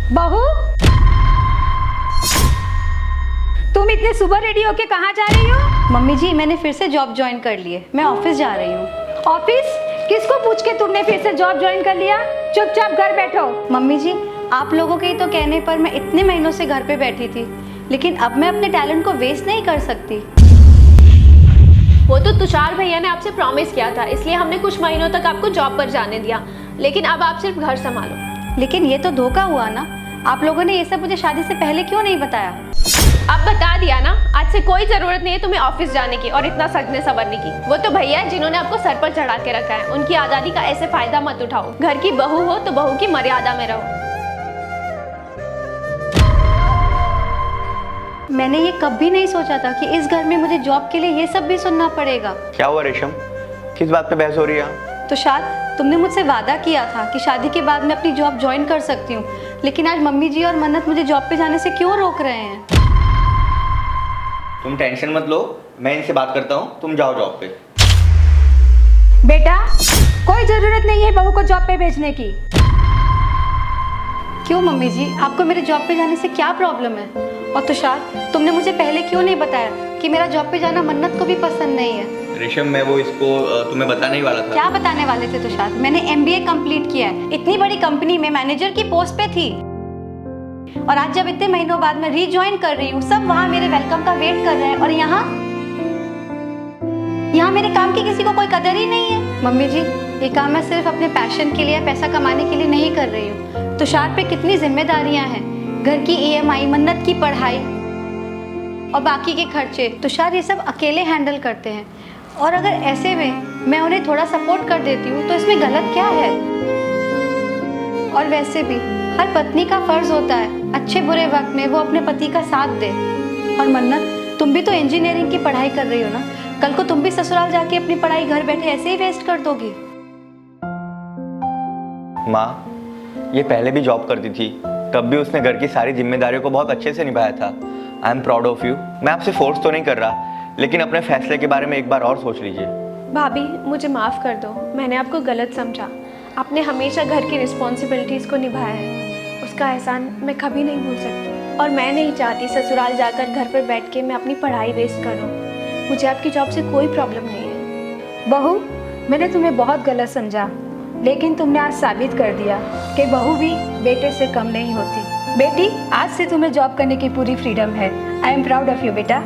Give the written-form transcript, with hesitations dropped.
बहू, तुम इतने सुबह रेडी होके कहाँ जा रही हो? मम्मी जी, मैंने फिर से जॉब ज्वाइन कर ली है। मैं ऑफिस जा रही हूँ। ऑफिस? किसको पूछ के तुमने फिर से जॉब ज्वाइन कर लिया? चुपचाप घर बैठो। मम्मी जी, आप लोगों के ही तो कहने पर मैं इतने महीनों से घर पे बैठी थी, लेकिन अब मैं अपने टैलेंट को वेस्ट नहीं कर सकती। वो तो तुषार भैया ने आपसे प्रॉमिस किया था, इसलिए हमने कुछ महीनों तक आपको जॉब पर जाने दिया, लेकिन अब आप सिर्फ घर संभालो। लेकिन ये तो धोखा हुआ ना। आप लोगों ने ये सब मुझे शादी से पहले क्यों नहीं बताया? अब बता दिया ना, आज से कोई जरूरत नहीं है तुम्हें ऑफिस जाने की और इतना सजने संवरने की। वो तो भैया है जिन्होंने आपको सर पर चढ़ा के रखा है। उनकी आजादी का ऐसे फायदा मत उठाओ। घर की बहू हो तो बहू की मर्यादा में रहो। मैंने ये कभी नहीं सोचा था कि इस घर में मुझे जॉब के लिए ये सब भी सुनना पड़ेगा। क्या हुआ रेशम, किस बात पे बहस हो रही है? तुषार, तुमने मुझसे वादा किया था कि शादी के बाद मैं अपनी जॉब ज्वाइन कर सकती हूँ, लेकिन आज मम्मी जी और मन्नत मुझे जॉब पे जाने से क्यों रोक रहे हैं? तुम टेंशन मत लो, मैं इनसे बात करता हूँ, तुम जाओ जॉब पे। बेटा, कोई जरूरत नहीं है बहू को जॉब पे भेजने की। क्यों मम्मी जी, आपको मेरे जॉब पे जाने से क्या प्रॉब्लम है? और तुषार, तुमने मुझे पहले क्यों नहीं बताया कि मेरा जॉब पे जाना मन्नत को भी पसंद नहीं है? रेशम, मैं वो इसको तुम्हें बताने ही वाला था। क्या बताने वाले थे तुषार? मैंने MBA कंप्लीट किया है, इतनी बड़ी कंपनी में मैनेजर की पोस्ट पे थी, और आज जब इतने महीनों बाद मैं रीज्वाइन कर रही हूँ, सब वहाँ मेरे वेलकम का वेट कर रहे हैं, और यहाँ मेरे काम की किसी को कोई कदर ही नहीं है। मम्मी जी, ये काम मैं सिर्फ अपने पैशन के लिए, पैसा कमाने के लिए नहीं कर रही हूँ। तुषार पे कितनी जिम्मेदारियां हैं, घर की EMI, मन्नत की पढ़ाई और बाकी के खर्चे, तुषार ये सब अकेले हैंडल करते हैं, और अगर ऐसे में मैं उन्हें थोड़ा सपोर्ट कर देती हूँ तो इसमें गलत क्या है? और वैसे भी हर पत्नी का फर्ज होता है अच्छे बुरे वक्त में वो अपने पति का साथ दे। और मन्नत, तुम भी तो इंजीनियरिंग की पढ़ाई कर रही हो ना, कल को तुम भी ससुराल जाके अपनी पढ़ाई घर बैठे ऐसे ही वेस्ट कर दोगी। माँ, ये पहले भी जॉब करती थी, तब भी उसने घर की सारी जिम्मेदारियों को बहुत अच्छे से निभाया था। I am proud of you. मैं आपसे फोर्स तो नहीं कर रहा, लेकिन अपने फैसले के बारे में एक बार और सोच लीजिए। भाभी, मुझे माफ़ कर दो, मैंने आपको गलत समझा। आपने हमेशा घर की रिस्पॉन्सिबिलिटीज़ को निभाया है, उसका एहसान मैं कभी नहीं भूल सकती। और मैं नहीं चाहती ससुराल जाकर घर पर बैठ के मैं अपनी पढ़ाई वेस्ट करूं। मुझे आपकी जॉब से कोई प्रॉब्लम नहीं है। बहू, मैंने तुम्हें बहुत गलत समझा, लेकिन तुमने आज साबित कर दिया कि बहू भी बेटे से कम नहीं होती। बेटी, आज से तुम्हें जॉब करने की पूरी फ्रीडम है। I am proud of you बेटा।